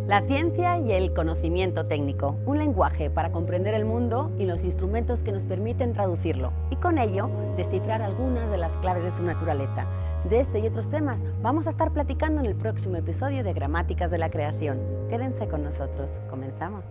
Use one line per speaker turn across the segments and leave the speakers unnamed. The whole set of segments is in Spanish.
La ciencia y el conocimiento técnico, un lenguaje para comprender el mundo y los instrumentos que nos permiten traducirlo y con ello descifrar algunas de las claves de su naturaleza. De este y otros temas vamos a estar platicando en el próximo episodio de Gramáticas de la Creación. Quédense con nosotros, comenzamos.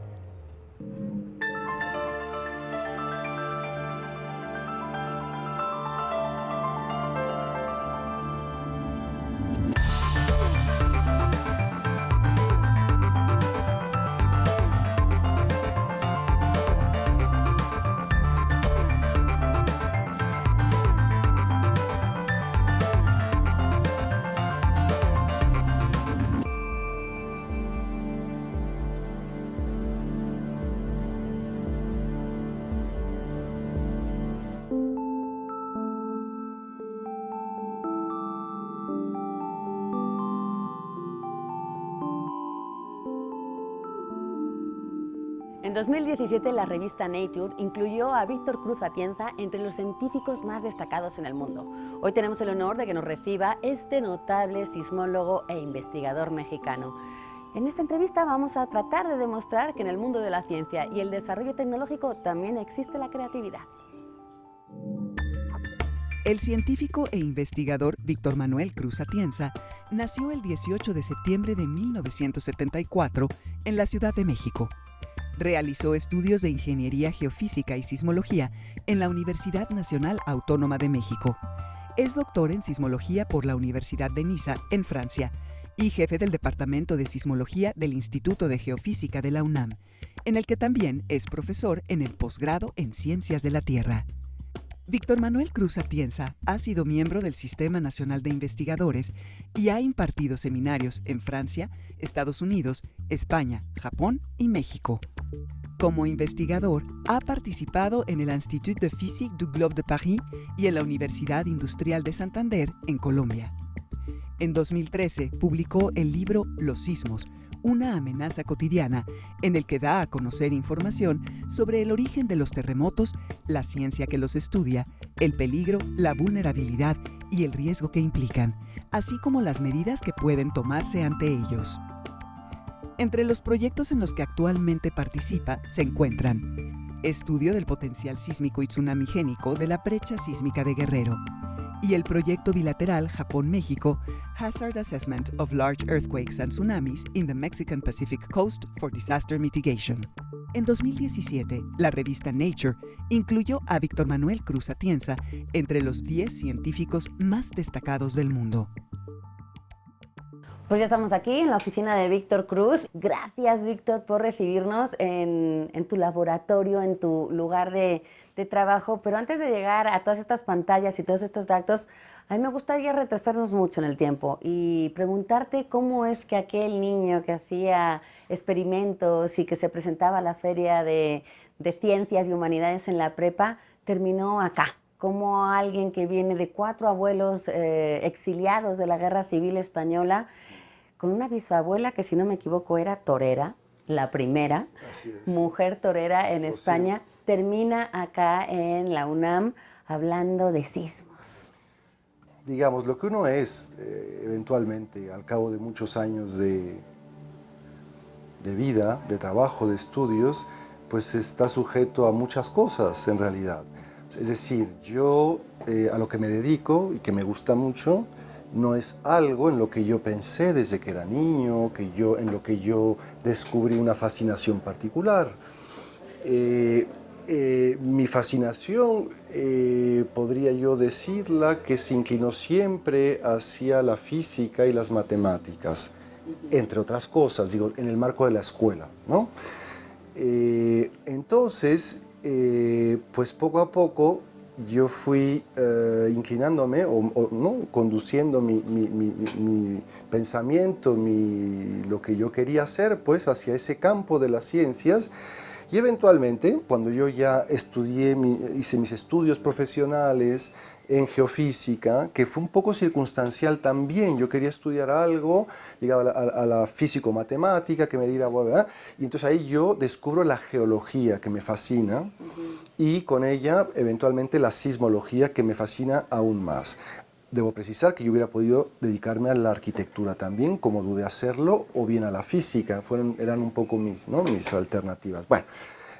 En 2017, la revista Nature incluyó a Víctor Cruz Atienza entre los científicos más destacados en el mundo. Hoy tenemos el honor de que nos reciba este notable sismólogo e investigador mexicano. En esta entrevista vamos a tratar de demostrar que en el mundo de la ciencia y el desarrollo tecnológico también existe la creatividad.
El científico e investigador Víctor Manuel Cruz Atienza nació el 18 de septiembre de 1974 en la Ciudad de México. Realizó estudios de Ingeniería Geofísica y Sismología en la Universidad Nacional Autónoma de México. Es doctor en Sismología por la Universidad de Niza, en Francia, y jefe del Departamento de Sismología del Instituto de Geofísica de la UNAM, en el que también es profesor en el posgrado en Ciencias de la Tierra. Víctor Manuel Cruz Atienza ha sido miembro del Sistema Nacional de Investigadores y ha impartido seminarios en Francia, Estados Unidos, España, Japón y México. Como investigador, ha participado en el Institut de Physique du Globe de Paris y en la Universidad Industrial de Santander, en Colombia. En 2013 publicó el libro Los sismos, una amenaza cotidiana, en el que da a conocer información sobre el origen de los terremotos, la ciencia que los estudia, el peligro, la vulnerabilidad y el riesgo que implican, así como las medidas que pueden tomarse ante ellos. Entre los proyectos en los que actualmente participa se encuentran estudio del potencial sísmico y tsunamigénico de la brecha sísmica de Guerrero y el proyecto bilateral Japón-México Hazard Assessment of Large Earthquakes and Tsunamis in the Mexican Pacific Coast for Disaster Mitigation. En 2017, la revista Nature incluyó a Víctor Manuel Cruz Atienza entre los 10 científicos más destacados del mundo.
Pues ya estamos aquí en la oficina de Víctor Cruz. Gracias, Víctor, por recibirnos en tu laboratorio, en tu lugar de trabajo. Pero antes de llegar a todas estas pantallas y todos estos datos, a mí me gustaría retrasarnos mucho en el tiempo y preguntarte cómo es que aquel niño que hacía experimentos y que se presentaba a la Feria de Ciencias y Humanidades en la prepa terminó acá. Como alguien que viene de 4 abuelos exiliados de la Guerra Civil Española, con una bisabuela que, si no me equivoco, era torera, la primera mujer torera en España, termina acá en la UNAM hablando de sismos.
Digamos, lo que uno es eventualmente, al cabo de muchos años de vida, de trabajo, de estudios, pues está sujeto a muchas cosas en realidad. Es decir, yo a lo que me dedico y que me gusta mucho, no es algo en lo que yo pensé desde que era niño, en lo que yo descubrí una fascinación particular. Mi fascinación, podría yo decirla, que se inclinó siempre hacia la física y las matemáticas, entre otras cosas, digo, en el marco de la escuela, ¿no? Entonces, pues poco a poco yo fui inclinándome ¿no? Conduciendo mi pensamiento, lo que yo quería hacer, pues hacia ese campo de las ciencias. Y eventualmente, cuando yo ya hice mis estudios profesionales en geofísica, que fue un poco circunstancial también, yo quería estudiar algo ligado a la físico-matemática, que me diera, ¿verdad? Y entonces ahí yo descubro la geología, que me fascina, y con ella eventualmente la sismología, que me fascina aún más. debo precisar que yo hubiera podido dedicarme a la arquitectura también, como dudé hacerlo, o bien a la física. Eran un poco mis, ¿no?, mis alternativas. Bueno,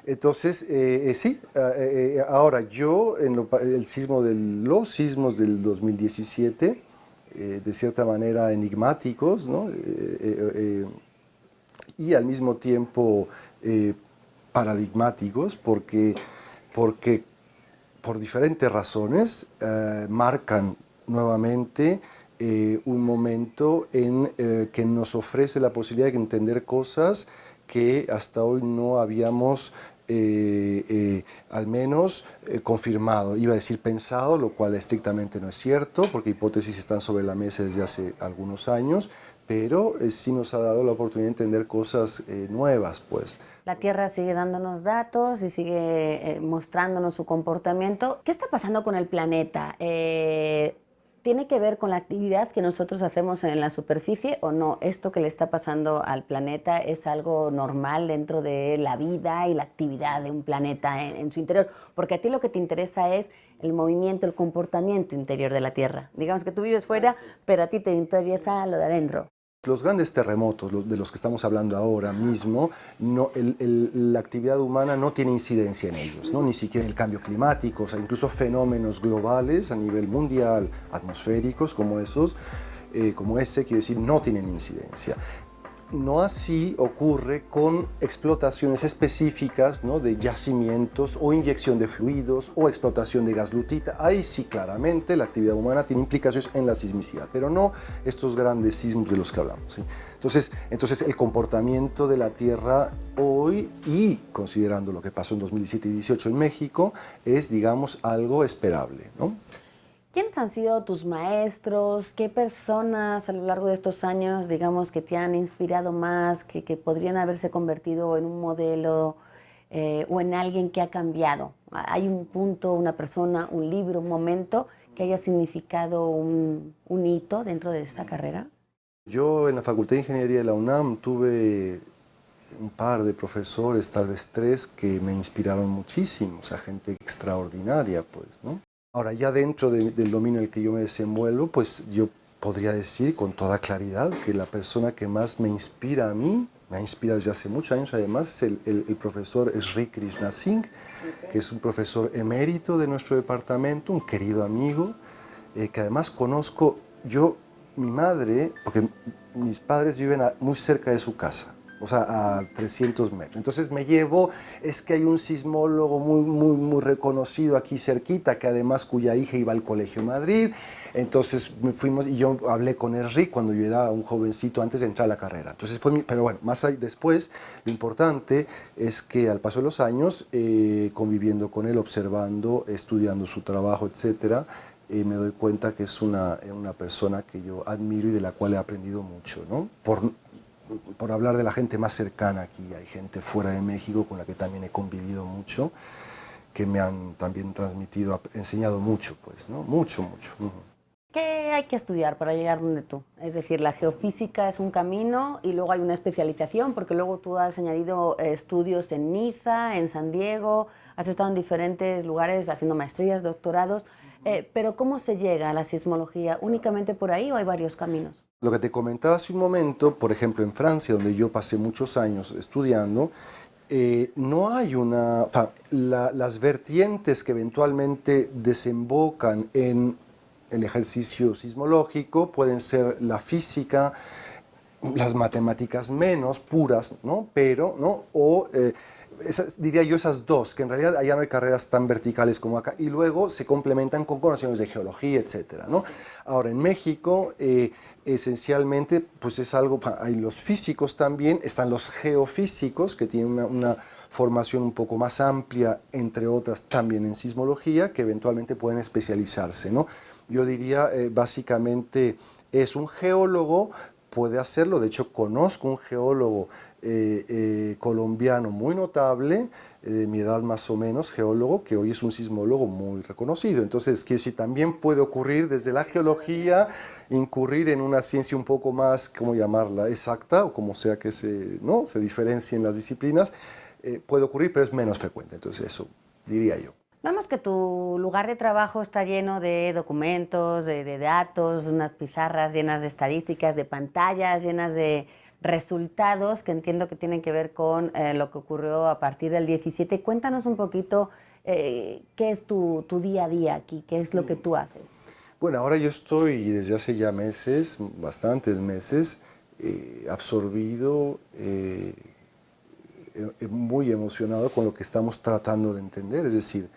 entonces, sí, ahora yo, los sismos del 2017, de cierta manera enigmáticos, ¿no?, y al mismo tiempo paradigmáticos, porque por diferentes razones marcan nuevamente un momento en que nos ofrece la posibilidad de entender cosas que hasta hoy no habíamos al menos confirmado. Iba a decir pensado, lo cual estrictamente no es cierto, porque hipótesis están sobre la mesa desde hace algunos años, pero sí nos ha dado la oportunidad de entender cosas nuevas, pues.
La Tierra sigue dándonos datos y sigue mostrándonos su comportamiento. ¿Qué está pasando con el planeta? ¿Tiene que ver con la actividad que nosotros hacemos en la superficie o no? ¿Esto que le está pasando al planeta es algo normal dentro de la vida y la actividad de un planeta en su interior? Porque a ti lo que te interesa es el movimiento, el comportamiento interior de la Tierra. Digamos que tú vives fuera, pero a ti te interesa lo de adentro.
Los grandes terremotos de los que estamos hablando ahora mismo, la actividad humana no tiene incidencia en ellos, ¿no? Ni siquiera el cambio climático, o sea, incluso fenómenos globales a nivel mundial, atmosféricos como ese, quiero decir, no tienen incidencia. No así ocurre con explotaciones específicas, ¿no?, de yacimientos o inyección de fluidos o explotación de gas lutita. Ahí sí claramente la actividad humana tiene implicaciones en la sismicidad, pero no estos grandes sismos de los que hablamos, ¿sí? Entonces el comportamiento de la Tierra hoy, y considerando lo que pasó en 2017 y 2018 en México, es, digamos, algo esperable, ¿no?
¿Quiénes han sido tus maestros? ¿Qué personas a lo largo de estos años, digamos, que te han inspirado más, que podrían haberse convertido en un modelo o en alguien que ha cambiado? ¿Hay un punto, una persona, un libro, un momento que haya significado un hito dentro de esta carrera?
Yo en la Facultad de Ingeniería de la UNAM tuve un par de profesores, tal vez 3, que me inspiraron muchísimo, o sea, gente extraordinaria, pues, ¿no? Ahora, ya dentro del dominio en el que yo me desenvuelvo, pues yo podría decir con toda claridad que la persona que más me inspira a mí, me ha inspirado desde hace muchos años además, es el profesor Sri Krishna Singh, que es un profesor emérito de nuestro departamento, un querido amigo, que además conozco mi madre, porque mis padres viven muy cerca de su casa, o sea, a 300 metros. Entonces es que hay un sismólogo muy reconocido aquí cerquita, que además cuya hija iba al Colegio Madrid. Entonces fuimos y yo hablé con Enrique cuando yo era un jovencito antes de entrar a la carrera. Entonces pero bueno, después, lo importante es que al paso de los años, conviviendo con él, observando, estudiando su trabajo, etcétera, me doy cuenta que es una persona que yo admiro y de la cual he aprendido mucho, ¿no? Por hablar de la gente más cercana aquí, hay gente fuera de México con la que también he convivido mucho, que me han también enseñado mucho, pues, ¿no? Mucho.
¿Qué hay que estudiar para llegar donde tú? Es decir, la geofísica es un camino y luego hay una especialización, porque luego tú has añadido estudios en Niza, en San Diego, has estado en diferentes lugares haciendo maestrías, doctorados, pero ¿cómo se llega a la sismología? ¿Únicamente por ahí o hay varios caminos?
Lo que te comentaba hace un momento, por ejemplo, en Francia, donde yo pasé muchos años estudiando, no hay las vertientes que eventualmente desembocan en el ejercicio sismológico pueden ser la física, las matemáticas menos puras, ¿no? Pero, ¿no? Diría yo esas dos, que en realidad allá no hay carreras tan verticales como acá, y luego se complementan con conocimientos de geología, etcétera, ¿no? Ahora, en México, esencialmente, pues es algo, hay los físicos también, están los geofísicos, que tienen una formación un poco más amplia, entre otras también en sismología, que eventualmente pueden especializarse, ¿no? Yo diría, básicamente, es un geólogo, puede hacerlo, de hecho conozco un geólogo colombiano muy notable, de mi edad más o menos, geólogo, que hoy es un sismólogo muy reconocido. Entonces, quiero decir, también puede ocurrir desde la geología, incurrir en una ciencia un poco más, ¿cómo llamarla?, exacta, o como sea que ¿no?, se diferencien las disciplinas, puede ocurrir, pero es menos frecuente. Entonces, eso diría yo.
Vemos que tu lugar de trabajo está lleno de documentos, de datos, unas pizarras llenas de estadísticas, de pantallas llenas de resultados que entiendo que tienen que ver con lo que ocurrió a partir del 17. Cuéntanos un poquito qué es tu día a día aquí, qué es lo que tú haces.
Bueno, ahora yo estoy desde hace ya meses, bastantes meses, absorbido, muy emocionado con lo que estamos tratando de entender, es decir,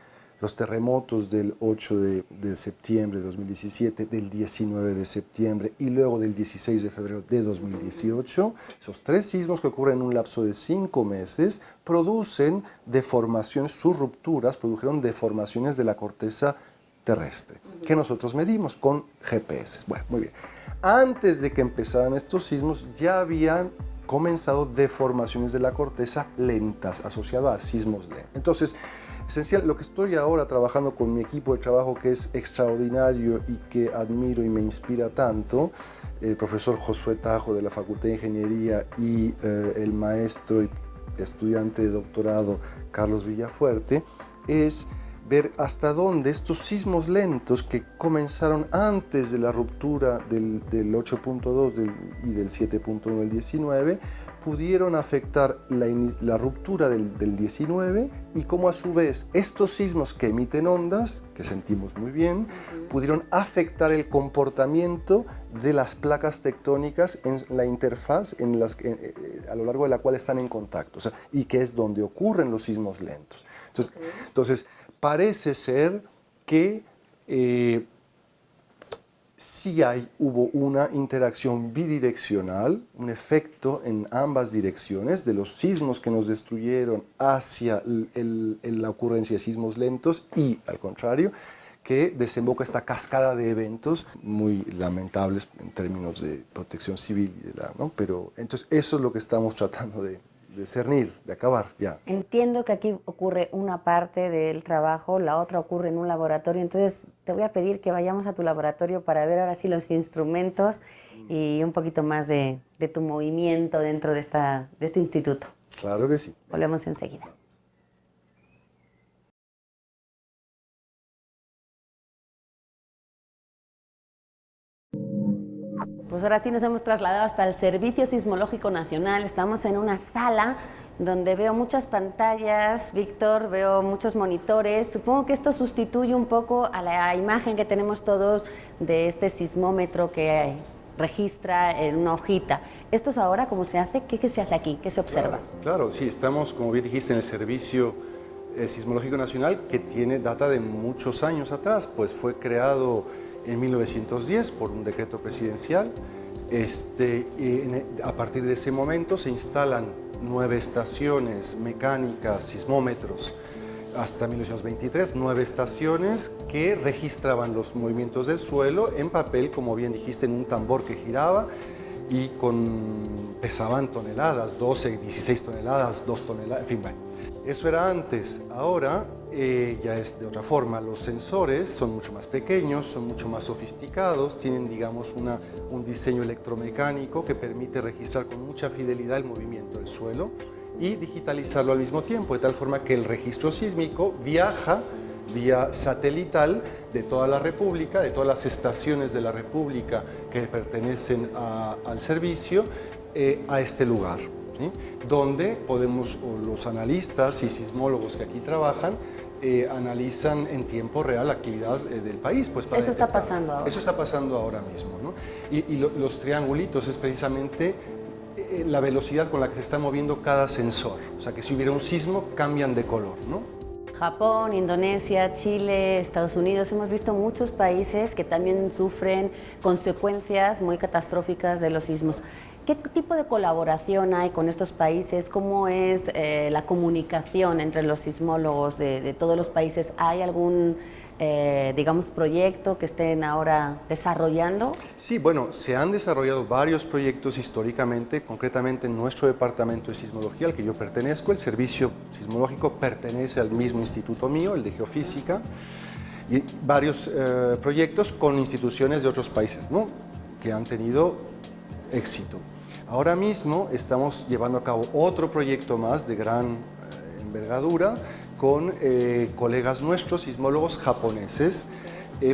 los terremotos del 8 de septiembre de 2017, del 19 de septiembre y luego del 16 de febrero de 2018, esos 3 sismos que ocurren en un lapso de 5 meses, producen deformaciones, sus rupturas produjeron deformaciones de la corteza terrestre, que nosotros medimos con GPS. Bueno, muy bien. Antes de que empezaran estos sismos, ya habían comenzado deformaciones de la corteza lentas, asociadas a sismos lentos. Entonces, esencial, lo que estoy ahora trabajando con mi equipo de trabajo, que es extraordinario y que admiro y me inspira tanto, el profesor Josué Tajo de la Facultad de Ingeniería y el maestro y estudiante de doctorado Carlos Villafuerte, es ver hasta dónde estos sismos lentos que comenzaron antes de la ruptura del 8.2 y del 7.1 del 19 pudieron afectar la ruptura del 19 y cómo a su vez estos sismos que emiten ondas, que sentimos muy bien, pudieron afectar el comportamiento de las placas tectónicas en la interfaz a lo largo de la cual están en contacto, o sea, y que es donde ocurren los sismos lentos. Entonces parece ser que sí hubo una interacción bidireccional, un efecto en ambas direcciones de los sismos que nos destruyeron hacia la ocurrencia de sismos lentos y, al contrario, que desemboca esta cascada de eventos muy lamentables en términos de protección civil, ¿no? Pero entonces eso es lo que estamos tratando de discernir, de acabar ya.
Entiendo que aquí ocurre una parte del trabajo, la otra ocurre en un laboratorio, entonces te voy a pedir que vayamos a tu laboratorio para ver ahora sí los instrumentos y un poquito más de tu movimiento dentro de este instituto.
Claro que sí.
Volvemos enseguida. Pues ahora sí nos hemos trasladado hasta el Servicio Sismológico Nacional. Estamos en una sala donde veo muchas pantallas, Víctor, veo muchos monitores. Supongo que esto sustituye un poco a la imagen que tenemos todos de este sismómetro que registra en una hojita. ¿Esto es ahora cómo se hace? ¿Qué se hace aquí? ¿Qué se observa?
Claro, sí, estamos, como bien dijiste, en el Servicio Sismológico Nacional, que tiene data de muchos años atrás, pues fue creado en 1910 por un decreto presidencial. A partir de ese momento se instalan 9 estaciones mecánicas, sismómetros, hasta 1923, 9 estaciones que registraban los movimientos del suelo en papel, como bien dijiste, en un tambor que giraba y pesaban toneladas, 12, 16 toneladas, 2 toneladas, en fin, bueno. Eso era antes. Ahora ya es de otra forma. Los sensores son mucho más pequeños, son mucho más sofisticados, tienen, digamos, un diseño electromecánico que permite registrar con mucha fidelidad el movimiento del suelo y digitalizarlo al mismo tiempo, de tal forma que el registro sísmico viaja vía satelital de toda la República, de todas las estaciones de la República que pertenecen al servicio, a este lugar, ¿sí? Donde los analistas y sismólogos que aquí trabajan, analizan en tiempo real la actividad del país. Pues, para
eso está pasando ahora.
Eso está pasando ahora mismo, ¿no? Y los triangulitos es precisamente la velocidad con la que se está moviendo cada sensor. O sea, que si hubiera un sismo, cambian de color, ¿no?
Japón, Indonesia, Chile, Estados Unidos, hemos visto muchos países que también sufren consecuencias muy catastróficas de los sismos. ¿Qué tipo de colaboración hay con estos países? ¿Cómo es la comunicación entre los sismólogos de todos los países? ¿Hay algún, digamos, proyecto que estén ahora desarrollando?
Sí, bueno, se han desarrollado varios proyectos históricamente, concretamente en nuestro departamento de sismología, al que yo pertenezco. El servicio sismológico pertenece al mismo instituto mío, el de geofísica, y varios proyectos con instituciones de otros países, ¿no?, que han tenido éxito. Ahora mismo estamos llevando a cabo otro proyecto más de gran envergadura con colegas nuestros, sismólogos japoneses,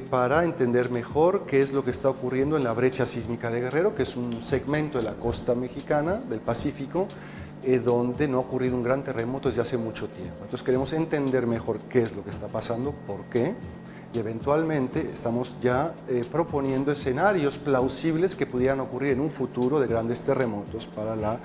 para entender mejor qué es lo que está ocurriendo en la brecha sísmica de Guerrero, que es un segmento de la costa mexicana, del Pacífico, donde no ha ocurrido un gran terremoto desde hace mucho tiempo. Entonces queremos entender mejor qué es lo que está pasando, por qué, y eventualmente estamos ya proponiendo escenarios plausibles que pudieran ocurrir en un futuro de grandes terremotos para la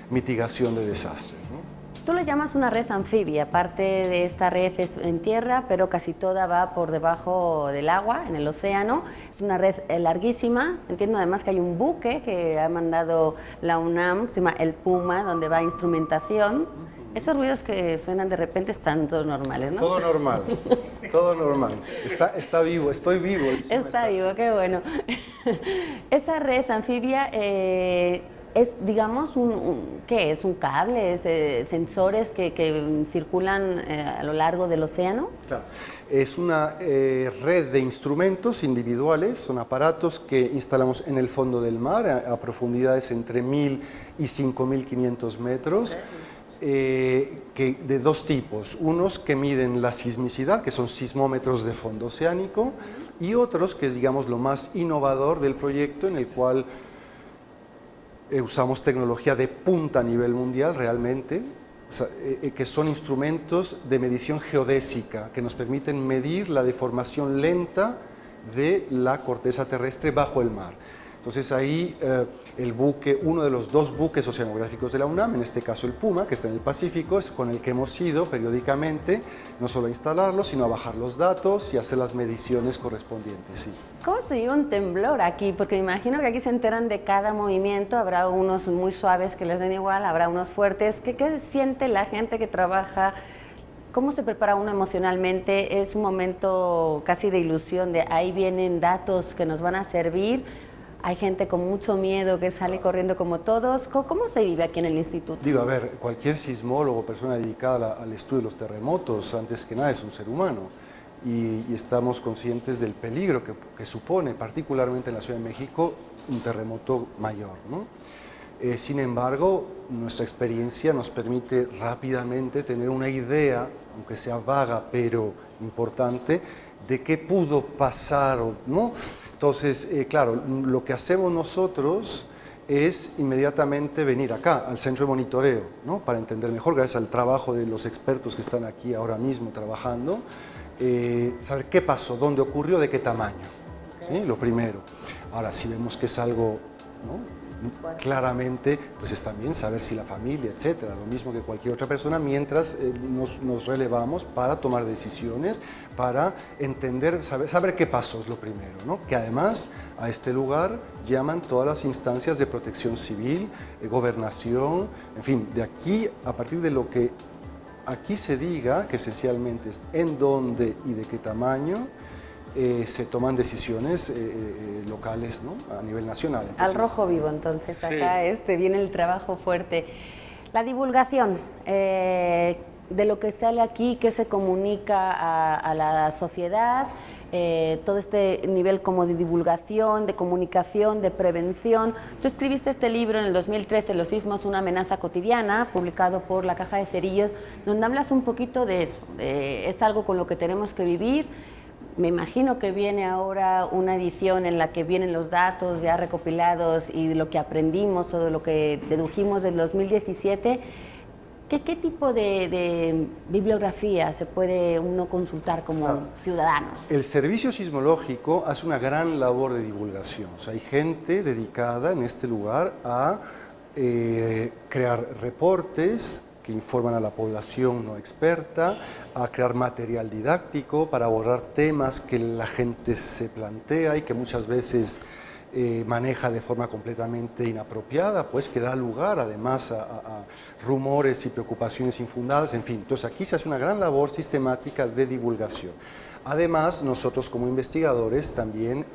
mitigación de desastres, ¿no?
Tú lo llamas una red anfibia, parte de esta red es en tierra, pero casi toda va por debajo del agua, en el océano. Es una red larguísima. Entiendo además que hay un buque que ha mandado la UNAM, se llama el Puma, donde va instrumentación. Esos ruidos que suenan de repente están todos normales, ¿no?
Todo normal, todo normal. Está vivo, estoy vivo.
Está vivo, qué bueno. Esa red anfibia es, digamos, ¿qué es? ¿Un cable? ¿Es sensores que circulan a lo largo del océano?
Claro. Es una red de instrumentos individuales, son aparatos que instalamos en el fondo del mar a profundidades entre 1000 y 5500 metros. De dos tipos, unos que miden la sismicidad, que son sismómetros de fondo oceánico, y otros que es, digamos, lo más innovador del proyecto, en el cual usamos tecnología de punta a nivel mundial realmente, o sea, que son instrumentos de medición geodésica que nos permiten medir la deformación lenta de la corteza terrestre bajo el mar. Entonces ahí el buque, uno de los dos buques oceanográficos de la UNAM, en este caso el Puma, que está en el Pacífico, es con el que hemos ido periódicamente, no solo a instalarlo, sino a bajar los datos y hacer las mediciones correspondientes. Sí.
¿Cómo se vive un temblor aquí? Porque me imagino que aquí se enteran de cada movimiento, habrá unos muy suaves que les den igual, habrá unos fuertes. ¿Qué siente la gente que trabaja? ¿Cómo se prepara uno emocionalmente? ¿Es un momento casi de ilusión de ahí vienen datos que nos van a servir? Hay gente con mucho miedo que sale corriendo como todos. ¿Cómo se vive aquí en el instituto?
Digo, a ver, cualquier sismólogo, persona dedicada al estudio de los terremotos, antes que nada es un ser humano. Y estamos conscientes del peligro que supone, particularmente en la Ciudad de México, un terremoto mayor, ¿no? Sin embargo, nuestra experiencia nos permite rápidamente tener una idea, aunque sea vaga, pero importante, de qué pudo pasar, ¿no? Entonces, claro, lo que hacemos nosotros es inmediatamente venir acá, al centro de monitoreo, ¿no? Para entender mejor, gracias al trabajo de los expertos que están aquí ahora mismo trabajando, saber qué pasó, dónde ocurrió, de qué tamaño, ¿sí? Lo primero. Ahora, si vemos que es algo, ¿no? Claramente, pues es también saber si la familia, etcétera, lo mismo que cualquier otra persona, mientras nos relevamos para tomar decisiones, para entender, saber qué pasó es lo primero, ¿no? Que además a este lugar llaman todas las instancias de protección civil, gobernación, en fin, de aquí, a partir de lo que aquí se diga, que esencialmente es en dónde y de qué tamaño, se toman decisiones locales, ¿no? A nivel nacional. Entonces,
al rojo vivo, entonces,
sí.
Acá viene el trabajo fuerte. La divulgación de lo que sale aquí, que se comunica a la sociedad, todo este nivel como de divulgación, de comunicación, de prevención. Tú escribiste este libro en el 2013, Los sismos, una amenaza cotidiana, publicado por La Caja de Cerillos, donde hablas un poquito de eso, es algo con lo que tenemos que vivir. Me imagino que viene ahora una edición en la que vienen los datos ya recopilados y de lo que aprendimos o de lo que dedujimos del 2017. ¿Qué tipo de bibliografía se puede uno consultar como ciudadano?
El Servicio Sismológico hace una gran labor de divulgación. O sea, hay gente dedicada en este lugar a crear reportes que informan a la población no experta, a crear material didáctico para abordar temas que la gente se plantea y que muchas veces maneja de forma completamente inapropiada, pues que da lugar además a rumores y preocupaciones infundadas, en fin. Entonces aquí se hace una gran labor sistemática de divulgación. Además, nosotros como investigadores también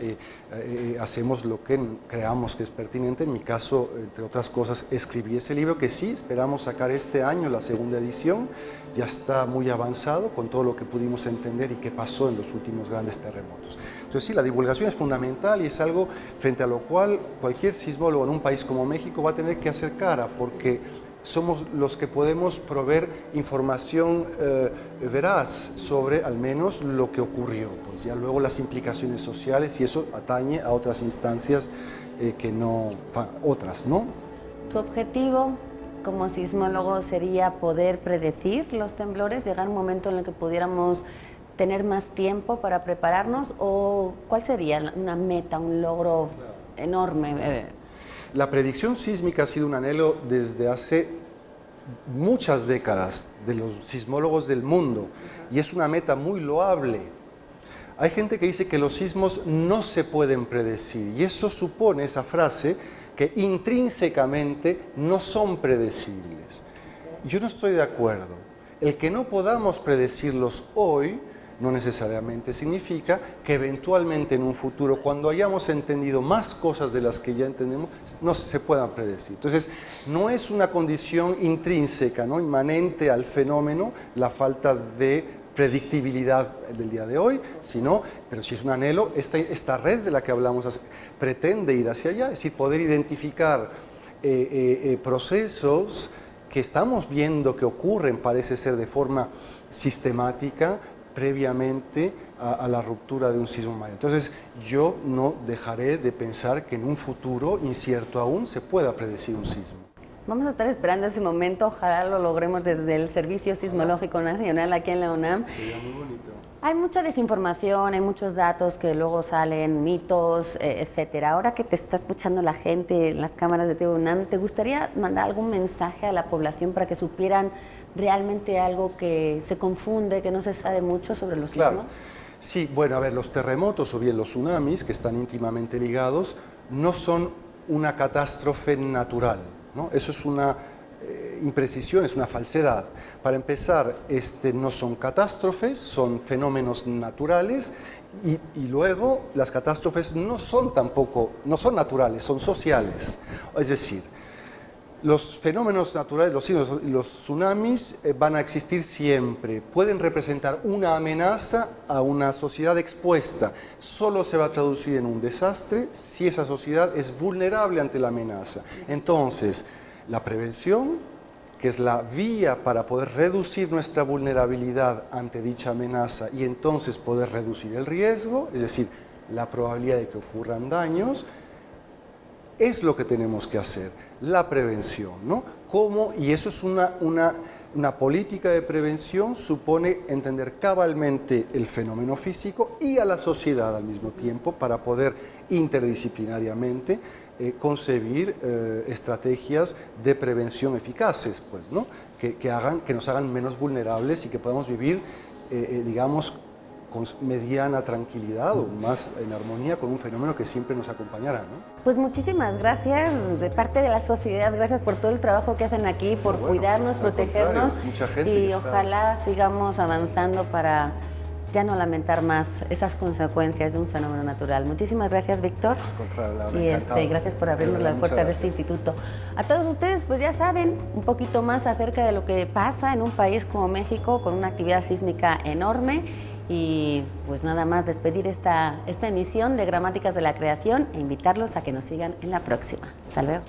hacemos lo que creamos que es pertinente. En mi caso, entre otras cosas, escribí ese libro que sí, esperamos sacar este año, la segunda edición. Ya está muy avanzado con todo lo que pudimos entender y qué pasó en los últimos grandes terremotos. Entonces sí, la divulgación es fundamental y es algo frente a lo cual cualquier sismólogo en un país como México va a tener que hacer cara, porque somos los que podemos proveer información veraz sobre al menos lo que ocurrió. Pues ya luego las implicaciones sociales, y eso atañe a otras instancias que no, otras, ¿no?
¿Tu objetivo como sismólogo sería poder predecir los temblores, llegar a un momento en el que pudiéramos tener más tiempo para prepararnos, o cuál sería una meta, un logro enorme?
La predicción sísmica ha sido un anhelo desde hace muchas décadas de los sismólogos del mundo y es una meta muy loable. Hay gente que dice que los sismos no se pueden predecir y eso supone, esa frase, que intrínsecamente no son predecibles. Yo no estoy de acuerdo. El que no podamos predecirlos hoy no necesariamente significa que eventualmente en un futuro, cuando hayamos entendido más cosas de las que ya entendemos, no se puedan predecir. Entonces, no es una condición intrínseca, ¿no?, inmanente al fenómeno, la falta de predictibilidad del día de hoy, sino, pero si es un anhelo, esta red de la que hablamos pretende ir hacia allá, es decir, poder identificar procesos que estamos viendo que ocurren, parece ser de forma sistemática, previamente a la ruptura de un sismo mayor. Entonces, yo no dejaré de pensar que en un futuro incierto aún se pueda predecir un sismo.
Vamos a estar esperando ese momento, ojalá lo logremos desde el Servicio Sismológico Nacional aquí en la UNAM.
Sería muy bonito.
Hay mucha desinformación, hay muchos datos que luego salen, mitos, etcétera. Ahora que te está escuchando la gente en las cámaras de TV UNAM, ¿te gustaría mandar algún mensaje a la población para que supieran realmente algo que se confunde, que no se sabe mucho sobre los sismos?
Claro. Sí, bueno, a ver, los terremotos o bien los tsunamis, que están íntimamente ligados, no son una catástrofe natural, ¿no? Eso es una imprecisión, es una falsedad. Para empezar, no son catástrofes, son fenómenos naturales y luego las catástrofes no son naturales, son sociales. Es decir, los fenómenos naturales, los tsunamis van a existir siempre, pueden representar una amenaza a una sociedad expuesta, solo se va a traducir en un desastre si esa sociedad es vulnerable ante la amenaza. Entonces, la prevención, que es la vía para poder reducir nuestra vulnerabilidad ante dicha amenaza y entonces poder reducir el riesgo, es decir, la probabilidad de que ocurran daños, es lo que tenemos que hacer, la prevención, ¿no? ¿Cómo? Y eso es una política de prevención, supone entender cabalmente el fenómeno físico y a la sociedad al mismo tiempo para poder interdisciplinariamente concebir estrategias de prevención eficaces, pues, ¿no? que nos hagan menos vulnerables y que podamos vivir, digamos, con mediana tranquilidad o más en armonía con un fenómeno que siempre nos acompañará, ¿no?
Pues muchísimas gracias de parte de la sociedad, gracias por todo el trabajo que hacen aquí, por cuidarnos, protegernos,
mucha gente
y ojalá sigamos avanzando para ya no lamentar más esas consecuencias de un fenómeno natural. Muchísimas gracias, Víctor.
Al contrario, Laura,
Y gracias por abrirnos las puertas de este instituto. A todos ustedes, pues ya saben un poquito más acerca de lo que pasa en un país como México, con una actividad sísmica enorme. Y pues nada más despedir esta emisión de Gramáticas de la Creación e invitarlos a que nos sigan en la próxima. Hasta luego.